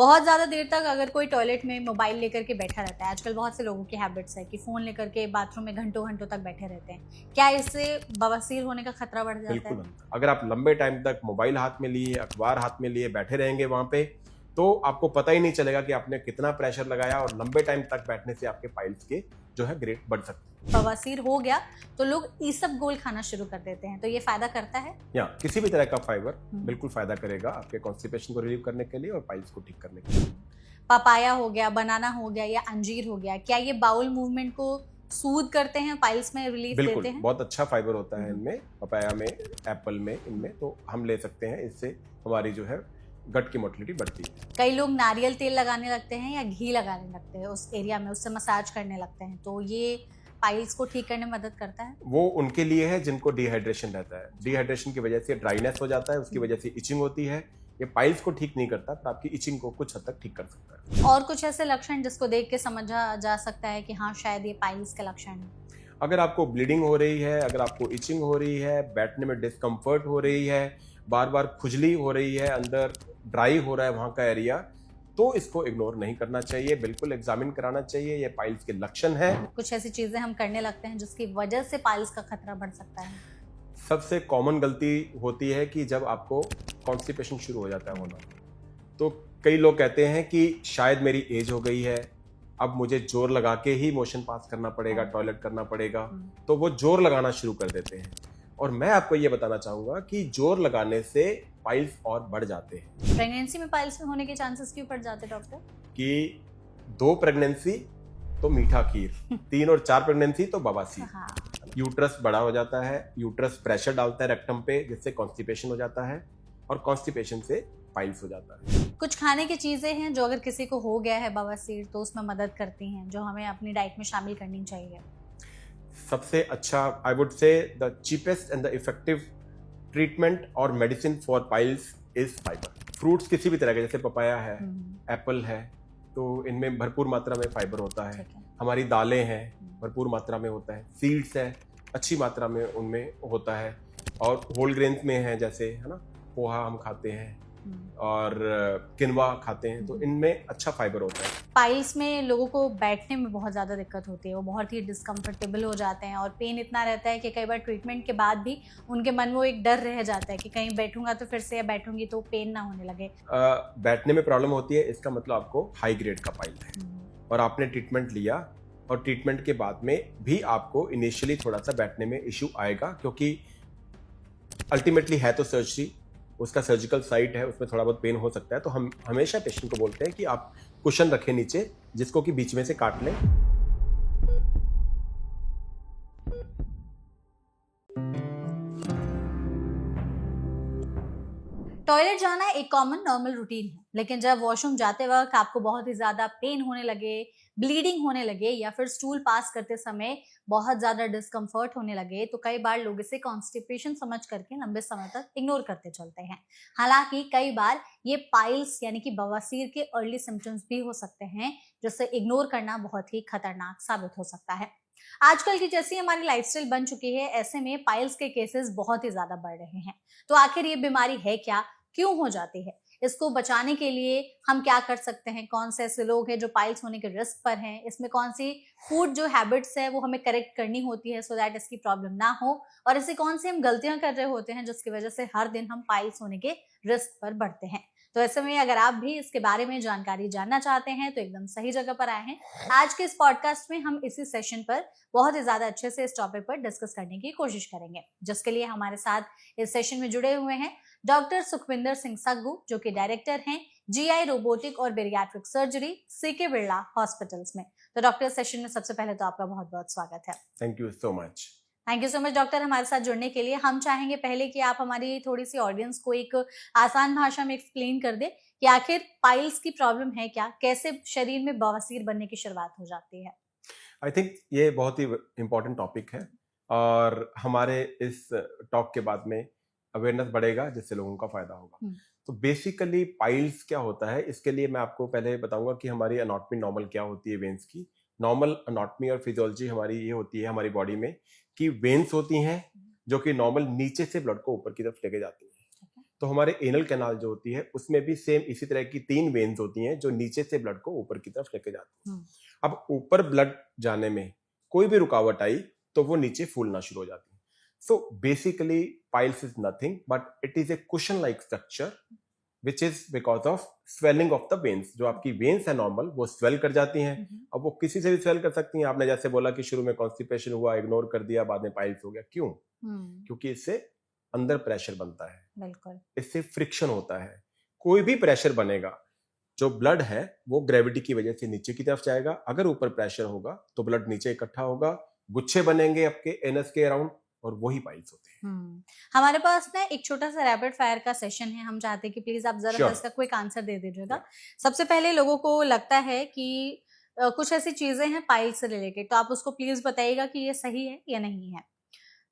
बहुत ज़्यादा देर तक अगर कोई टॉयलेट में मोबाइल लेकर के बैठा रहता है, आजकल बहुत से लोगों की हैबिट्स है कि फ़ोन लेकर के बाथरूम में घंटों घंटों तक बैठे रहते हैं, क्या इससे बवासीर होने का खतरा बढ़ जाता बिल्कुल है? अगर आप लंबे टाइम तक मोबाइल हाथ में लिए, अखबार हाथ में लिए बैठे रहेंगे वहां पे, तो आपको पता ही नहीं चलेगा कि आपने कितना प्रेशर लगाया, और लंबे टाइम तक बैठने से आपके पाइल्स के जो है ग्रेड बढ़ सकते हैं। बवासीर हो गया तो लोग ईसबगोल खाना शुरू कर देते हैं, तो ये फायदा करता है? या किसी भी तरह का फाइबर बिल्कुल फायदा करेगा आपके कॉन्स्टिपेशन को रिलीव करने के लिए और पाइल्स को ठीक करने के लिए। पपाया हो गया, बनाना हो गया या अंजीर हो गया, क्या ये बाउल मूवमेंट को सूद करते हैं, पाइल्स में रिलीफ बिल्कुल देते हैं? बहुत अच्छा फाइबर होता है इनमें, पपाया में, एप्पल में, इनमें तो हम ले सकते हैं। इससे हमारी जो है गट की मोटिलिटी बढ़ती है। कई लोग नारियल तेल लगाने लगते हैं या घी लगाने लगते हैं उस एरिया में, उससे मसाज करने लगते हैं, तो ये पाइल्स को ठीक करने में मदद करता है? वो उनके लिए है जिनको डिहाइड्रेशन रहता है। डिहाइड्रेशन की वजह से ड्राइनेस हो जाता है, उसकी वजह से इचिंग होती है। ये पाइल्स को ठीक नहीं करता, पर आपकी इचिंग को कुछ हद तक ठीक कर सकता है। और कुछ ऐसे लक्षण जिसको देख के समझा जा सकता है कि हाँ शायद ये पाइल्स के लक्षण है? अगर आपको ब्लीडिंग हो रही है, अगर आपको इचिंग हो रही है, बैठने में डिस्कम्फर्ट हो रही है, बार बार खुजली हो रही है, अंदर ड्राई हो रहा है वहाँ का एरिया, तो इसको इग्नोर नहीं करना चाहिए, बिल्कुल एग्जामिन कराना चाहिए। ये पाइल्स के लक्षण है। कुछ ऐसी चीजें हम करने लगते हैं जिसकी वजह से पाइल्स का खतरा बढ़ सकता है? सबसे कॉमन गलती होती है कि जब आपको कॉन्स्टिपेशन शुरू हो जाता है होना, तो कई लोग कहते हैं कि शायद मेरी एज हो गई है, अब मुझे जोर लगा के ही मोशन पास करना पड़ेगा, टॉयलेट करना पड़ेगा, तो वो जोर लगाना शुरू कर देते हैं। और मैं आपको ये बताना चाहूंगा कि जोर लगाने से पाइल्स और बढ़ जाते हैं। प्रेगनेंसी में पाइल्स होने के चांसेस क्यों बढ़ जाते हैं डॉक्टर? कि 2 प्रेगनेंसी तो मीठा खीर, 3 और 4 प्रेगनेंसी तो बवासीर। हाँ। यूट्रस बड़ा हो जाता है, यूट्रस प्रेशर डालता है रेक्टम पे, जिससे कॉन्स्टिपेशन हो जाता है, और कॉन्स्टिपेशन से पाइल्स हो जाता है। कुछ खाने की चीजें हैं जो अगर किसी को हो गया है बवासीर तो उसमें मदद करती हैं, जो हमें अपनी डाइट में शामिल करनी चाहिए? सबसे अच्छा, I would say the cheapest and the effective treatment और medicine for piles is fibre. Fruits किसी भी तरह के, जैसे पपाया है, एप्पल है, तो इनमें भरपूर मात्रा में फाइबर होता है। हमारी दालें हैं, भरपूर मात्रा में होता है। सीड्स है, अच्छी मात्रा में उनमें होता है। और होल ग्रेन्स में है, जैसे है ना, पोहा हम खाते हैं और किनवा खाते हैं, तो इनमें अच्छा फाइबर होता है। पाइल्स में लोगों को बैठने में बहुत ज़्यादा दिक्कत होती है, वो बहुत ही डिस्कम्फर्टेबल हो जाते हैं और पेन इतना रहता है कि कई बार ट्रीटमेंट के बाद भी उनके मन में वो एक डर रह जाता है कि कहीं बैठूंगा तो फिर से, या बैठूंगी तो पेन ना होने लगे। बैठने में प्रॉब्लम होती है, इसका मतलब आपको हाई ग्रेड का पाइल है और आपने ट्रीटमेंट लिया, और ट्रीटमेंट के बाद में भी आपको इनिशियली थोड़ा सा बैठने में इश्यू आएगा, क्योंकि अल्टीमेटली है तो सर्जरी, उसका सर्जिकल साइट है, उसमें थोड़ा बहुत पेन हो सकता है। तो हम हमेशा पेशेंट को बोलते हैं कि आप कुशन रखें नीचे, जिसको कि बीच में से काट लें। टॉयलेट जाना एक कॉमन नॉर्मल रूटीन है, लेकिन जब वॉशरूम जाते वक्त आपको बहुत ही ज्यादा पेन होने लगे, ब्लीडिंग होने लगे, या फिर स्टूल पास करते समय बहुत ज्यादा डिस्कम्फर्ट होने लगे, तो कई बार लोग इसे कॉन्स्टिपेशन समझ करके लंबे समय तक इग्नोर करते चलते हैं। हालांकि कई बार ये पाइल्स यानी कि बवासीर के अर्ली सिम्टम्स भी हो सकते हैं, जिससे इग्नोर करना बहुत ही खतरनाक साबित हो सकता है। आजकल की जैसी हमारी लाइफस्टाइल बन चुकी है, ऐसे में पाइल्स के केसेस बहुत ही ज्यादा बढ़ रहे हैं। तो आखिर ये बीमारी है क्या, क्यों हो जाती है, इसको बचाने के लिए हम क्या कर सकते हैं, कौन से ऐसे लोग हैं जो पाइल्स होने के रिस्क पर हैं, इसमें कौन सी फूड जो हैबिट्स है वो हमें करेक्ट करनी होती है सो दैट इसकी प्रॉब्लम ना हो, और ऐसी कौन सी हम गलतियां कर रहे होते हैं जिसकी वजह से हर दिन हम पाइल्स होने के रिस्क पर बढ़ते हैं। तो ऐसे में अगर आप भी इसके बारे में जानकारी जानना चाहते हैं तो एकदम सही जगह पर आए हैं। आज के इस पॉडकास्ट में हम इसी सेशन पर बहुत ही ज्यादा अच्छे से इस टॉपिक पर डिस्कस करने की कोशिश करेंगे, जिसके लिए हमारे साथ इस सेशन में जुड़े हुए हैं डॉक्टर सुखविंदर सिंह सग्गू, जो कि डायरेक्टर हैं जीआई रोबोटिक और bariatric surgery, CK Birla hospitals में। तो डॉक्टर, सेशन में सबसे पहले तो आपका बहुत बहुत स्वागत है। Thank you so much. Thank you so much doctor, हमारे साथ जुड़ने के लिए। हम चाहेंगे पहले कि आप हमारी थोड़ी सी ऑडियंस को एक आसान भाषा में एक्सप्लेन कर दे कि आखिर पाइल्स की प्रॉब्लम है क्या, कैसे शरीर में बवासीर बनने की शुरुआत हो जाती है। आई थिंक ये बहुत ही इम्पोर्टेंट टॉपिक है, और हमारे इस टॉक के बाद में अवेयरनेस बढ़ेगा, जिससे लोगों का फायदा होगा। तो बेसिकली पाइल्स क्या होता है, इसके लिए मैं आपको पहले बताऊंगा कि हमारी एनाटॉमी नॉर्मल क्या होती है वेन्स की। नॉर्मल एनाटॉमी और फिजियोलॉजी हमारी ये होती है हमारी बॉडी में कि वेन्स होती हैं जो कि नॉर्मल नीचे से ब्लड को ऊपर की तरफ लेके जाती हैं, तो हमारे एनल कैनाल जो होती है उसमें भी सेम इसी तरह की 3 वेन्स होती हैं जो नीचे से ब्लड को ऊपर की तरफ लेके जाती हैं। अब ऊपर ब्लड जाने में कोई भी रुकावट आई तो वो नीचे फूलना शुरू हो जाती है। So basically piles is nothing but it is a cushion like structure which is because of swelling of the veins. जो आपकी वेन्स है नॉर्मल वो स्वेल कर जाती हैं। अब वो किसी से भी स्वेल कर सकती हैं। आपने जैसे बोला कि शुरू में कॉन्स्टिपेशन हुआ, इग्नोर कर दिया, बाद में पाइल्स हो गया। क्यों? क्योंकि इससे अंदर प्रेशर बनता है, बिल्कुल, इससे फ्रिक्शन होता है। कोई भी प्रेशर बनेगा, जो ब्लड है वो ग्रेविटी की वजह से नीचे की तरफ जाएगा। अगर ऊपर प्रेशर होगा तो ब्लड नीचे इकट्ठा होगा, गुच्छे बनेंगे आपके एनस के अराउंड और वही पाइल्स होते हैं। हमारे पास ना एक छोटा सा रैपिड फायर का सेशन है। हम चाहते हैं कि प्लीज आप जरा Sure. इसका क्विक आंसर दे दीजिएगा। सबसे पहले लोगों को लगता है कि कुछ ऐसी चीजें हैं पाइल्स से रिलेटेड, तो आप उसको प्लीज बताइएगा कि ये सही है या नहीं है।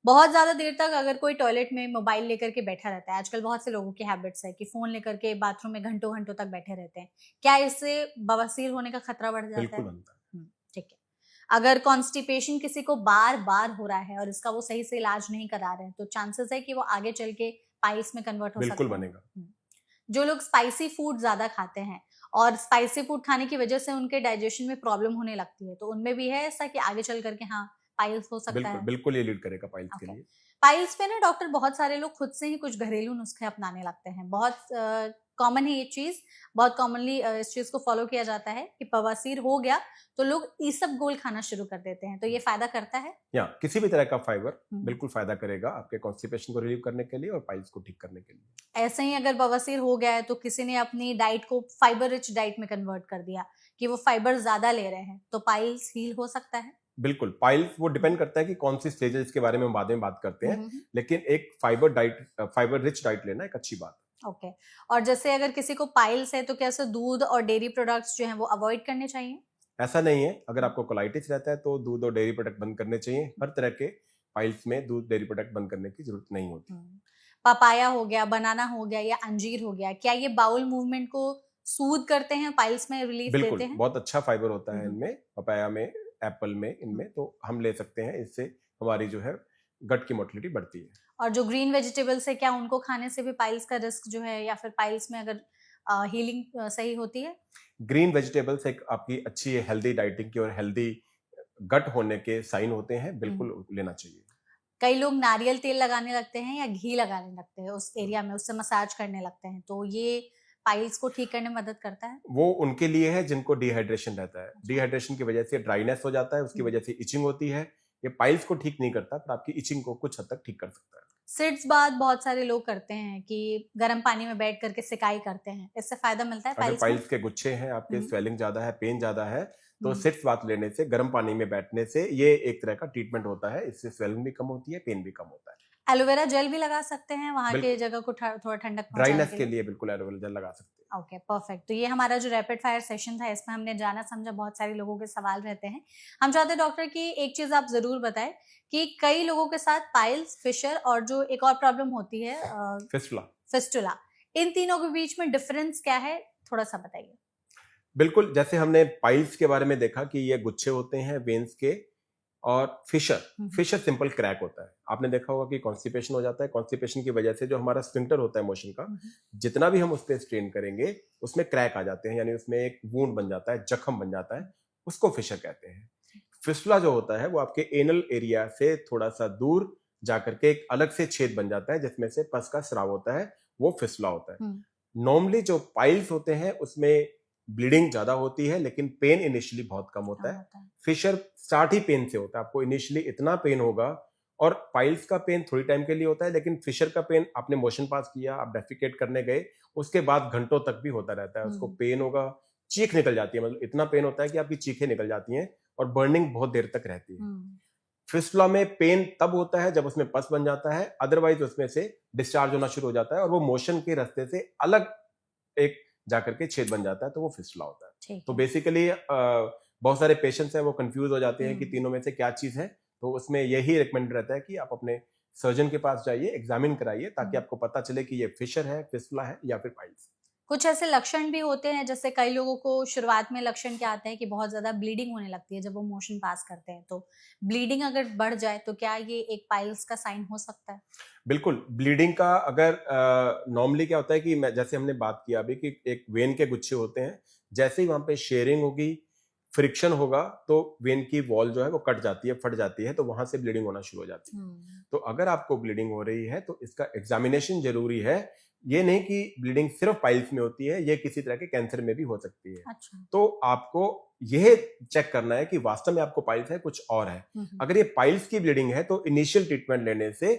बहुत ज्यादा देर तक अगर कोई टॉयलेट में मोबाइल लेकर के बैठा रहता है, आजकल बहुत से लोगों की हैबिट्स है कि फोन लेकर के बाथरूम में घंटों घंटों तक बैठे रहते हैं, क्या इससे बवासीर होने का खतरा बढ़ जाता बिल्कुल है? बनता है। ठीक है। अगर कॉन्स्टिपेशन किसी को बार बार हो रहा है और इसका वो सही से इलाज नहीं करा रहे हैं, तो चांसेस है कि वो आगे चल के पाइल्स में कन्वर्ट हो सकता है। बिल्कुल बनेगा। जो लोग स्पाइसी फूड ज्यादा खाते हैं और स्पाइसी फूड खाने की वजह से उनके डाइजेशन में प्रॉब्लम होने लगती है, तो उनमें भी है ऐसा कि आगे चल करके हाँ पाइल्स हो सकता बिल्कुल है? बिल्कुल ये लीड करेगा पाइल्स के Okay. लिए। पाइल्स पे ना डॉक्टर बहुत सारे लोग खुद से ही कुछ घरेलू नुस्खे अपनाने लगते हैं। बहुत कॉमन है ये चीज, बहुत कॉमनली इस चीज को फॉलो किया जाता है कि बवासीर हो गया तो लोग ईसबगोल खाना शुरू कर देते हैं। तो ये फायदा करता है? या किसी भी तरह का फाइबर बिल्कुल फायदा करेगा आपके कॉन्स्टिपेशन को रिलीव करने के लिए और पाइल्स को ठीक करने के लिए। ऐसे ही अगर बवासीर हो गया है तो किसी ने अपनी डाइट को फाइबर रिच डाइट में कन्वर्ट कर दिया कि वो फाइबर ज्यादा ले रहे हैं, तो पाइल्स हील हो सकता है? बिल्कुल, पाइल्स वो डिपेंड करता है कि कौन सी स्टेज है, इसके बारे में हम बाद में बात करते हैं। लेकिन एक फाइबर रिच डाइट लेना एक अच्छी बात है। ओके। और जैसे अगर किसी को पाइल्स है तो कैसे दूध और डेयरी प्रोडक्ट्स जो हैं वो अवॉइड करने चाहिए? ऐसा नहीं है, अगर आपको कोलाइटिस रहता है तो दूध और डेयरी प्रोडक्ट बंद करने चाहिए। हर तरह के पाइल्स में दूध डेयरी प्रोडक्ट बंद करने की जरूरत नहीं होती। पपाया हो गया, बनाना हो गया या अंजीर हो गया, क्या ये बाउल मूवमेंट को सूद करते हैं, पाइल्स में रिलीफ देते बिल्कुल, हैं? बहुत अच्छा फाइबर होता है इनमें, पपाया में, एप्पल में, इनमें तो हम ले सकते हैं। इससे हमारी जो है गट की मोटिलिटी बढ़ती है। और जो ग्रीन वेजिटेबल्स है, क्या उनको खाने से भी पाइल्स का रिस्क जो है या फिर पाइल्स में अगर हीलिंग सही होती है? ग्रीन वेजिटेबल्स एक आपकी अच्छी हेल्दी डाइटिंग की और हेल्दी गट होने के साइन होते हैं, बिल्कुल लेना चाहिए। कई लोग नारियल तेल लगाने लगते हैं या घी लगाने लगते हैं उस एरिया में, उससे मसाज करने लगते हैं, तो ये पाइल्स को ठीक करने में मदद करता है? वो उनके लिए है जिनको डिहाइड्रेशन रहता है। डिहाइड्रेशन की वजह से ड्राइनेस हो जाता है, उसकी वजह से इचिंग होती है। ये पाइल्स को ठीक नहीं करता पर आपकी इचिंग को कुछ हद तक ठीक कर सकता है। सिट्स बात बहुत सारे लोग करते हैं कि गर्म पानी में बैठ करके सिकाई करते हैं, इससे फायदा मिलता है अगर पाइल्स पाइल्स के गुच्छे हैं आपके, स्वेलिंग ज्यादा है, पेन ज्यादा है, तो सिट्स बात लेने से, गर्म पानी में बैठने से, ये एक तरह का ट्रीटमेंट होता है। इससे स्वेलिंग भी कम होती है, पेन भी कम होता है। एलोवेरा जेल भी लगा सकते हैं वहां के जगह को थोड़ा ठंडक ड्राइनेस के लिए बिल्कुल एलोवेरा जेल लगा सकते हैं। Okay, perfect. तो ये हमारा जो रैपिड फायर सेशन था, इसमें हमने जाना समझा, बहुत सारे लोगों के सवाल रहते हैं। हम चाहते हैं डॉक्टर की एक चीज आप जरूर बताएं कि कई लोगों के साथ पाइल्स, फिशर और जो एक और प्रॉब्लम होती है फिस्टुला, इन तीनों के बीच में डिफरेंस क्या है, थोड़ा सा बताइए। बिल्कुल, जैसे हमने पाइल्स के बारे में देखा कि ये गुच्छे होते हैं वेन्स के, और फिशर सिंपल क्रैक होता है। आपने देखा होगा कि कॉन्स्टिपेशन हो जाता है, कॉन्स्टिपेशन की वजह से जो हमारा स्फिंक्टर होता है मोशन का, जितना भी हम उस पर स्ट्रेन करेंगे उसमें क्रैक आ जाते हैं, यानी उसमें एक वूंड बन जाता है, जख्म बन जाता है, उसको फिशर कहते हैं। फिस्टुला जो होता है वो आपके एनल एरिया से थोड़ा सा दूर जाकर के एक अलग से छेद बन जाता है जिसमें से पस का स्राव होता है, वो फिस्टुला होता है। नॉर्मली जो पाइल्स होते हैं उसमें ब्लीडिंग ज्यादा होती है लेकिन पेन इनिशियली बहुत कम होता है। फिशर स्टार्ट ही पेन से होता है, आपको इनिशियली इतना पेन होगा, और पाइल्स का पेन थोड़ी टाइम के लिए होता है, लेकिन फिशर का पेन आपने मोशन पास किया, आप डेफिकेट करने गए, उसके बाद घंटों तक भी होता रहता है। उसको पेन होगा, चीख निकल जाती है, मतलब इतना पेन होता है कि आपकी चीखें निकल जाती हैं और बर्निंग बहुत देर तक रहती है। फिस्टुला में पेन तब होता है जब उसमें पस बन जाता है, अदरवाइज उसमें से डिस्चार्ज होना शुरू हो जाता है और वो मोशन के रास्ते से अलग एक जाकर के छेद बन जाता है, तो वो फिस्टुला होता है। तो बेसिकली बहुत सारे पेशेंट्स हैं वो कंफ्यूज हो जाते हैं कि तीनों में से क्या चीज है, तो उसमें यही रिकमेंड रहता है कि आप अपने सर्जन के पास जाइए, एग्जामिन कराइए, ताकि आपको पता चले कि ये फिशर है, फिस्टुला है या फिर पाइल्स। कुछ ऐसे लक्षण भी होते हैं, जैसे कई लोगों को शुरुआत में लक्षण क्या आते हैं कि बहुत ज्यादा ब्लीडिंग होने लगती है जब वो मोशन पास करते हैं, तो ब्लीडिंग अगर बढ़ जाए तो क्या ये एक पाइल्स का साइन हो सकता है? बिल्कुल, ब्लीडिंग का अगर नॉर्मली क्या होता है कि जैसे हमने बात किया अभी कि एक वेन के गुच्छे होते हैं, जैसे ही वहां पे शेयरिंग होगी, फ्रिक्शन होगा, तो वेन की वॉल जो है वो कट जाती है, फट जाती है, तो वहां से ब्लीडिंग होना शुरू हो जाती है। तो अगर आपको ब्लीडिंग हो रही है तो इसका एग्जामिनेशन जरूरी है। ये नहीं कि ब्लीडिंग सिर्फ पाइल्स में होती है, ये किसी तरह के कैंसर में भी हो सकती है। अच्छा। तो आपको यह चेक करना है कि वास्तव में आपको पाइल्स है कुछ और है। अगर ये पाइल्स की ब्लीडिंग है तो इनिशियल ट्रीटमेंट लेने से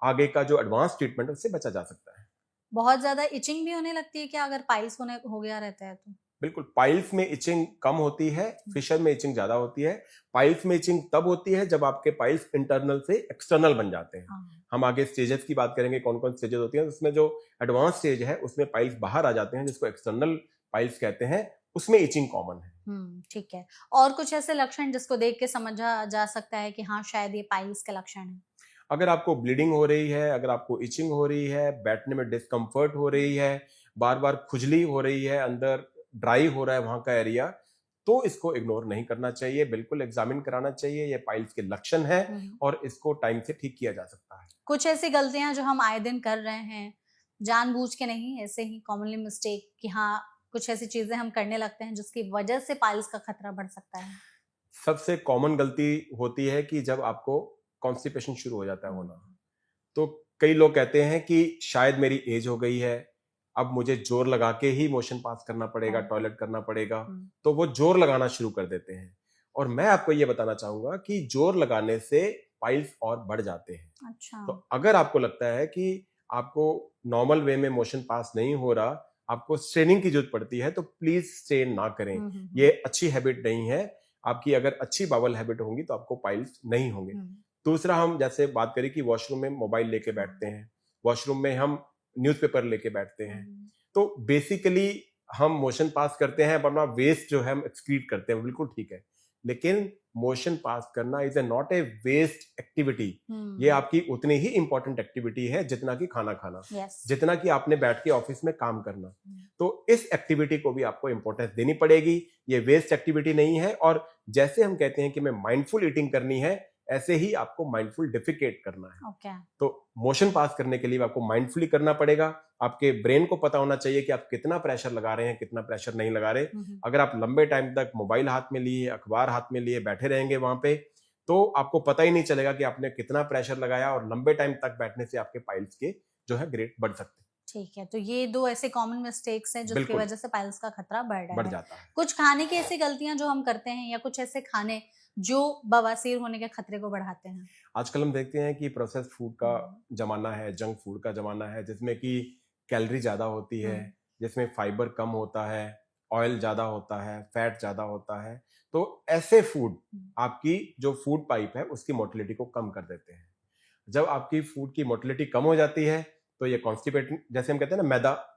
आगे का जो एडवांस ट्रीटमेंट उससे बचा जा सकता है। बहुत ज्यादा इचिंग भी होने लगती है क्या अगर पाइल्स होने हो गया रहता है तो? बिल्कुल, पाइल्स में इचिंग कम होती है, फिशर में इचिंग ज्यादा होती है। पाइल्स में इचिंग तब होती है जब आपके पाइल्स इंटरनल से एक्सटर्नल बन जाते हैं। हम आगे स्टेजेस की बात करेंगे, कौन कौन स्टेजेस होती हैं। उसमें जो एडवांस स्टेज है उसमें पाइल्स बाहर आ जाते हैं, जिसको एक्सटर्नल पाइल्स कहते हैं, उसमें इचिंग कॉमन है। ठीक है। और कुछ ऐसे लक्षण जिसको देख के समझा जा सकता है कि हाँ शायद ये पाइल्स के लक्षण है? अगर आपको ब्लीडिंग हो रही है, अगर आपको इचिंग हो रही है, बैठने में डिस्कम्फर्ट हो रही है, बार बार खुजली हो रही है, अंदर ड्राई हो रहा है वहां का एरिया, तो इसको इग्नोर नहीं करना चाहिए, बिल्कुल एग्जामिन कराना चाहिए। ये पाइल्स के लक्षण है और इसको टाइम से ठीक किया जा सकता है। कुछ ऐसी गलतियां जो हम आए दिन कर रहे हैं, जानबूझ के नहीं, ऐसे ही कॉमनली मिस्टेक, कि हाँ कुछ ऐसी चीजें हम करने लगते हैं जिसकी वजह से पाइल्स का खतरा बढ़ सकता है? सबसे कॉमन गलती होती है कि जब आपको कॉन्स्टिपेशन शुरू हो जाता है होना, तो कई लोग कहते हैं कि शायद मेरी एज हो गई है, अब मुझे जोर लगा के ही मोशन पास करना पड़ेगा, टॉयलेट करना पड़ेगा, तो वो जोर लगाना शुरू कर देते हैं। और मैं आपको ये बताना चाहूंगा कि जोर लगाने से पाइल्स और बढ़ जाते हैं। अच्छा। तो अगर आपको लगता है कि आपको नॉर्मल वे में मोशन पास नहीं हो रहा, आपको स्ट्रेनिंग की जरूरत पड़ती है, तो प्लीज स्ट्रेन ना करें। ये अच्छी हैबिट नहीं है आपकी। अगर अच्छी बावल हैबिट होंगी तो आपको पाइल्स नहीं होंगे। दूसरा, हम जैसे बात करें कि वॉशरूम में मोबाइल लेके बैठते हैं, वॉशरूम में हम न्यूज़पेपर लेके बैठते हैं, तो बेसिकली हम मोशन पास करते हैं, अपना वेस्ट जो है हम एक्सक्रीट करते हैं, बिल्कुल ठीक है, लेकिन मोशन पास करना is a not a waste activity. ये आपकी उतनी ही इंपॉर्टेंट एक्टिविटी है जितना कि खाना खाना, जितना कि आपने बैठ के ऑफिस में काम करना। तो इस एक्टिविटी को भी आपको इंपॉर्टेंस देनी पड़ेगी। ये वेस्ट एक्टिविटी नहीं है। और जैसे हम कहते हैं कि मैं माइंडफुल ईटिंग करनी है, ऐसे ही आपको माइंडफुल डिफिकेट करना है। तो मोशन पास करने के लिए आपको माइंडफुली करना पड़ेगा। आपके ब्रेन को पता होना चाहिए कि आप कितना प्रेशर लगा रहे हैं, कितना प्रेशर नहीं लगा रहे। अगर आप लंबे टाइम तक मोबाइल हाथ में लिए, अखबार हाथ में लिए बैठे रहेंगे वहां पे, तो आपको पता ही नहीं चलेगा कि आपने कितना प्रेशर लगाया, और लंबे टाइम तक बैठने से आपके पाइल्स के जो है ग्रेड बढ़ सकते हैं। ठीक है, तो ये दो ऐसे कॉमन मिस्टेक्स हैं जिसकी वजह से पाइल्स का खतरा बढ़ जाता है। कुछ खाने की ऐसी गलतियां जो हम करते हैं, या कुछ ऐसे खाने जो बवासीर होने के खतरे को बढ़ाते हैं? आजकल हम देखते हैं कि प्रोसेस्ड फूड का जमाना है, जंक फूड का जमाना है, जिसमें कि कैलोरी ज्यादा होती है, जिसमें फाइबर कम होता है, ऑयल ज्यादा होता है, फैट ज्यादा होता है। तो ऐसे फूड आपकी जो फूड पाइप है उसकी मोटिलिटी को कम कर देते हैं। जब आपकी फूड की मोटिलिटी कम हो जाती है तो ये कॉन्स्टिपेट, जैसे हम कहते हैं ना,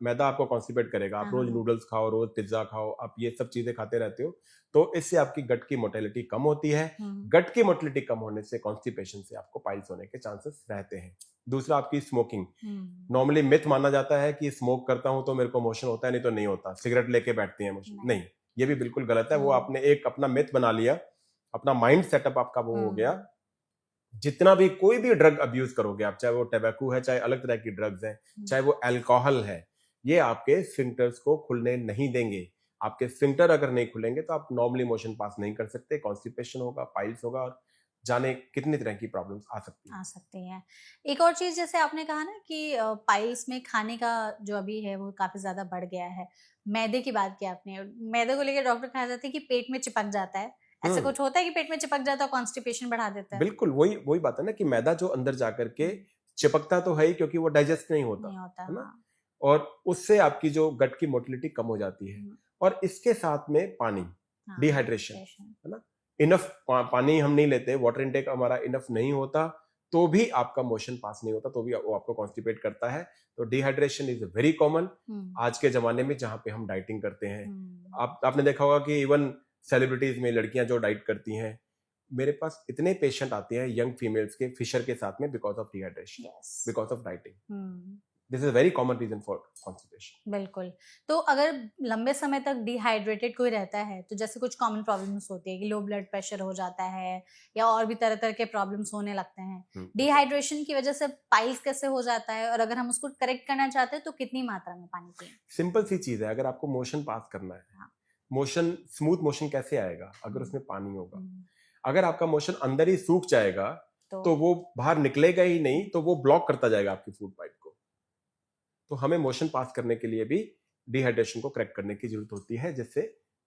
मैदा आपको कॉन्स्टिपेट करेगा। आप रोज नूडल्स खाओ, रोज पिज्जा खाओ, आप ये सब चीजें खाते रहते हो, तो इससे आपकी गट की मोटिलिटी कम होती है। गट की मोटिलिटी कम होने से, कॉन्स्टिपेशन से आपको पाइल्स होने के चांसेस रहते हैं। दूसरा, आपकी स्मोकिंग। नॉर्मली मिथ माना जाता है कि स्मोक करता हूं तो मेरे को मोशन होता है, नहीं तो नहीं होता। सिगरेट लेके बैठते हैं मोशन, नहीं, ये भी बिल्कुल गलत है। वो आपने एक अपना मिथ बना लिया, अपना माइंड सेटअप आपका वो हो गया। जितना भी कोई भी ड्रग अब्यूज करोगे आप, चाहे वो टैबैको है, चाहे अलग तरह की ड्रग्स है, चाहे वो अल्कोहल है, ये आपके स्फिंक्टर्स को खुलने नहीं देंगे। आपके स्फिंक्टर अगर नहीं खुलेंगे तो आप नॉर्मली मोशन पास नहीं कर सकते, कॉन्स्टिपेशन होगा, पाइल्स होगा, और जाने कितनी तरह की प्रॉब्लम्स आ सकती हैं। एक और चीज, जैसे आपने कहा ना कि पाइल्स में खाने का जो अभी है वो काफी ज्यादा बढ़ गया है। मैदे की बात की आपने, मैदे को लेकर डॉक्टर कहा जाता है कि पेट में चिपक जाता है। ऐसे कुछ होता है कि पेट में चिपक जाता है, कॉन्स्टिपेशन बढ़ा देता है? बिल्कुल, वही बात है ना कि मैदा जो अंदर जाकर के चिपकता तो है ही, क्योंकि वो डाइजेस्ट नहीं होता है ना, और उससे आपकी जो गट की मोटिलिटी कम हो जाती है। और इसके साथ में पानी, डिहाइड्रेशन, है ना, इनफ पानी हम नहीं लेते, वाटर इनटेक हमारा इनफ नहीं होता, तो भी आपका मोशन पास नहीं होता, तो भी वो आपको कॉन्स्टिपेट करता है। तो डिहाइड्रेशन इज वेरी कॉमन आज के जमाने में, जहां पे हम डाइटिंग करते हैं। आपने देखा होगा कि इवन सेलिब्रिटीज में लड़कियां जो डाइट करती हैं, मेरे पास इतने पेशेंट आते हैं यंग फीमेल्स के, फिशर के साथ में, because of dehydration, because of dieting. This is very common reason for constipation. बिल्कुल। तो अगर लंबे समय तक डिहाइड्रेटेड कोई रहता है तो जैसे कुछ कॉमन प्रॉब्लम्स होती है कि लो ब्लड प्रेशर हो जाता है या और भी तरह तरह के प्रॉब्लम्स होने लगते हैं, डिहाइड्रेशन की वजह से पाइल्स कैसे हो जाता है और अगर हम उसको करेक्ट करना चाहते हैं तो कितनी मात्रा में पानी पिए? सिंपल सी चीज है, अगर आपको मोशन पास करना है, हाँ। मोशन स्मूथ मोशन कैसे आएगा अगर उसमें पानी होगा? हम्म, अगर आपका मोशन अंदर ही सूख जाएगा तो वो बाहर निकलेगा ही नहीं, तो वो ब्लॉक करता जाएगा आपकी फूड पाइप को। तो हमें मोशन पास करने के लिए भी डिहाइड्रेशन को करेक्ट करने की जरूरत होती है, जिससे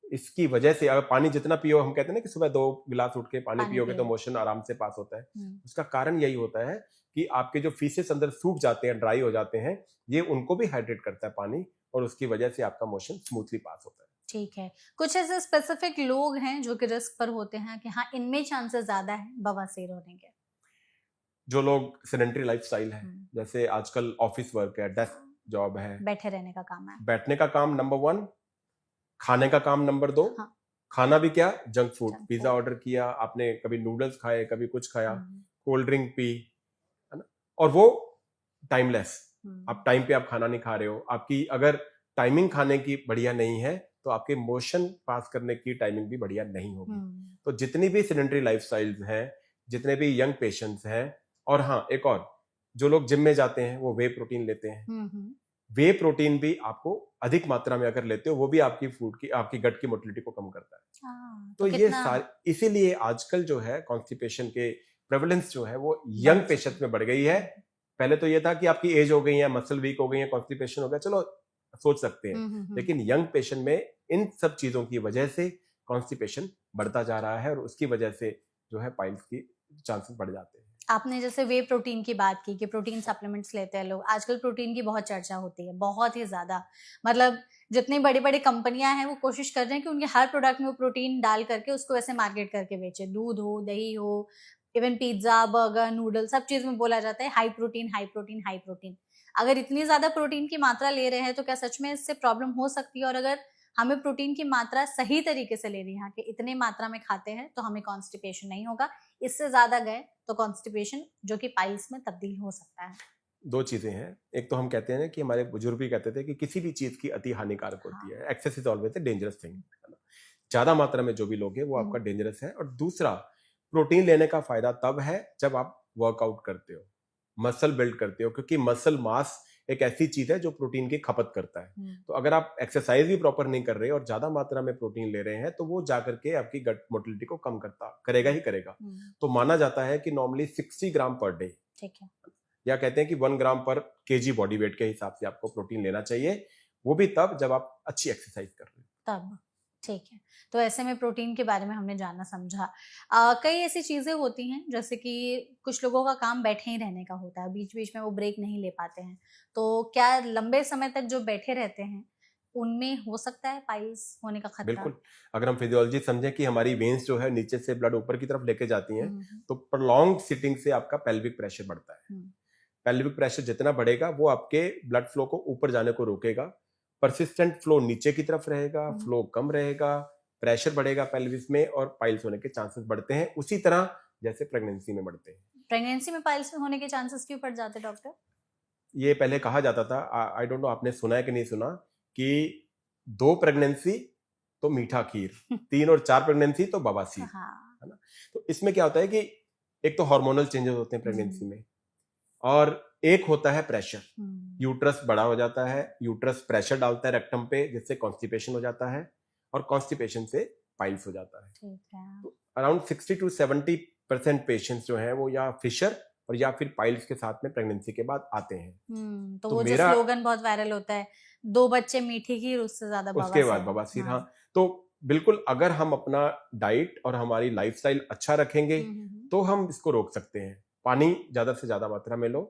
इसकी वजह से अगर पानी जितना पियो, हम कहते हैं ना कि सुबह 2 गिलास उठ के पानी पियोगे तो मोशन आराम से पास होता है। उसका कारण यही होता है कि आपके जो फीसेस अंदर सूख जाते हैं, ड्राई हो जाते हैं, ये उनको भी हाइड्रेट करता है पानी, और उसकी वजह से आपका मोशन स्मूथली पास होता है। ठीक है। कुछ ऐसे स्पेसिफिक लोग हैं जो कि रिस्क पर होते हैं कि हाँ इनमें चांसेस ज्यादा है बवासीर होने के? जो लोग सेडेंटरी लाइफस्टाइल है, जैसे आजकल ऑफिस वर्क है, डेस्क जॉब है, बैठे रहने का काम है, बैठने का काम नंबर 1, खाने का काम नंबर 2। हाँ। खाना भी क्या, जंक फूड, पिज्जा ऑर्डर किया आपने, कभी नूडल्स खाए, कभी कुछ खाया, कोल्ड ड्रिंक पी, है ना, और वो टाइमलेस। आप टाइम पे आप खाना नहीं खा रहे हो, आपकी अगर टाइमिंग खाने की बढ़िया नहीं है तो आपके मोशन पास करने की टाइमिंग भी बढ़िया नहीं होगी। तो जितनी भी सेडेंटरी लाइफस्टाइल्स हैं, जितने भी यंग पेशेंट्स हैं, और हाँ एक और, जो लोग जिम में जाते हैं वो वे प्रोटीन लेते हैं। वे प्रोटीन भी आपको अधिक मात्रा में अगर लेते हो, वो भी आपकी फूड की, आपकी गट की मोटिलिटी को कम करता है। तो ये सारे, इसीलिए आजकल जो है कॉन्स्टिपेशन के प्रेवलेंस जो है वो यंग पेशेंट्स में बढ़ गई है। पहले तो ये था कि आपकी एज हो गई है, मसल वीक हो गई है, कॉन्स्टिपेशन हो गया, चलो सोच सकते हैं, लेकिन यंग पेशेंट में इन सब चीजों की वजह से कॉन्स्टिपेशन बढ़ता जा रहा है और उसकी वजह से जो है पाइल्स की चांसेस बढ़ जाते हैं। आपने जैसे वे प्रोटीन की बात की कि प्रोटीन सप्लीमेंट्स लेते हैं लोग, आजकल प्रोटीन की बहुत चर्चा होती है, बहुत ही ज्यादा। मतलब जितनी बड़ी बड़ी कंपनियां हैं वो कोशिश कर रहे हैं कि उनके हर प्रोडक्ट में वो प्रोटीन डाल करके उसको वैसे मार्केट करके बेचे, दूध हो, दही हो, इवन पिज्जा, बर्गर, नूडल, सब चीज में बोला जाता है high protein high protein high protein. अगर इतनी ज्यादा प्रोटीन की मात्रा ले रहे हैं तो क्या सच में इससे प्रॉब्लम हो सकती है? और अगर हमें प्रोटीन की मात्रा सही तरीके से लेनी है कि इतने मात्रा में खाते हैं तो हमें कॉन्स्टिपेशन नहीं होगा, इससे ज्यादा गए तो कॉन्स्टिपेशन जो कि पाइल्स में तब्दील हो सकता है? दो चीजें हैं, एक तो हम कहते हैं कि हमारे बुजुर्ग भी कहते थे कि किसी भी चीज की अति हानिकारक होती है, excess is always a dangerous thing, है ना। ज्यादा मात्रा में जो भी लोगे वो आपका डेंजरस है। और दूसरा, प्रोटीन लेने का फायदा तब है जब आप वर्कआउट करते हो, मसल बिल्ड करते हो, क्योंकि मसल मास एक ऐसी चीज है जो प्रोटीन की खपत करता है। तो अगर आप एक्सरसाइज भी प्रॉपर नहीं कर रहे और ज्यादा मात्रा में प्रोटीन ले रहे हैं तो वो जाकर के आपकी गट मोटिलिटी को कम करेगा ही करेगा। तो माना जाता है कि नॉर्मली 60 ग्राम पर डे, ठीक है, या कहते हैं कि 1 ग्राम पर केजी बॉडी वेट के हिसाब से आपको प्रोटीन लेना चाहिए, वो भी तब जब आप अच्छी एक्सरसाइज कर रहे हो तब। ठीक है, तो ऐसे में प्रोटीन के बारे में हमने जाना समझा। कई ऐसी चीजें होती हैं जैसे कि कुछ लोगों का काम बैठे ही रहने का होता है, बीच बीच में वो ब्रेक नहीं ले पाते हैं, तो क्या लंबे समय तक जो बैठे रहते हैं उनमें हो सकता है पाइल्स होने का खतरा? बिल्कुल। अगर हम फिजियोलॉजी समझें कि हमारी वेन्स जो है नीचे से ब्लड ऊपर की तरफ लेके जाती हैं, तो प्रोलॉन्ग सिटिंग से आपका पेल्विक प्रेशर बढ़ता है। पेल्विक प्रेशर जितना बढ़ेगा वो आपके ब्लड फ्लो को ऊपर जाने को रोकेगा, परसिस्टेंट फ्लो नीचे की तरफ रहेगा, फ्लो कम रहेगा, प्रेशर बढ़ेगा पेल्विस में और पाइल्स होने के चांसेस बढ़ते हैं, उसी तरह जैसे प्रेगनेंसी में बढ़ते हैं। प्रेगनेंसी में पाइल्स होने के चांसेस क्यों बढ़ जाते हैं डॉक्टर? ये पहले कहा जाता था, आई डोंट नो आपने सुना है कि नहीं सुना, कि 2 प्रेगनेंसी तो मीठा खीर, 3 और 4 प्रेगनेंसी तो बवासीर, है ना। तो इसमें क्या होता है कि एक तो हार्मोनल चेंजेस होते हैं प्रेगनेंसी में, और एक होता है प्रेशर, यूट्रस बड़ा हो जाता है, यूट्रस प्रेशर डालता है रेक्टम पे, जिससे कॉन्स्टिपेशन हो जाता है, और कॉन्स्टिपेशन से पाइल्स हो जाता है। तो अराउंड 60 to 70% पेशेंट्स जो हैं वो या फिशर और या फिर पाइल्स के साथ में प्रेगनेंसी के बाद आते हैं। तो वो जो स्लोगन बहुत वायरल होता है, 2 बच्चे मीठी खीर उससे ज्यादा उसके बाद बवासीर। हाँ, तो बिल्कुल अगर हम अपना डाइट और हमारी लाइफस्टाइल अच्छा रखेंगे तो हम इसको रोक सकते हैं। पानी ज्यादा से ज्यादा मात्रा में लो,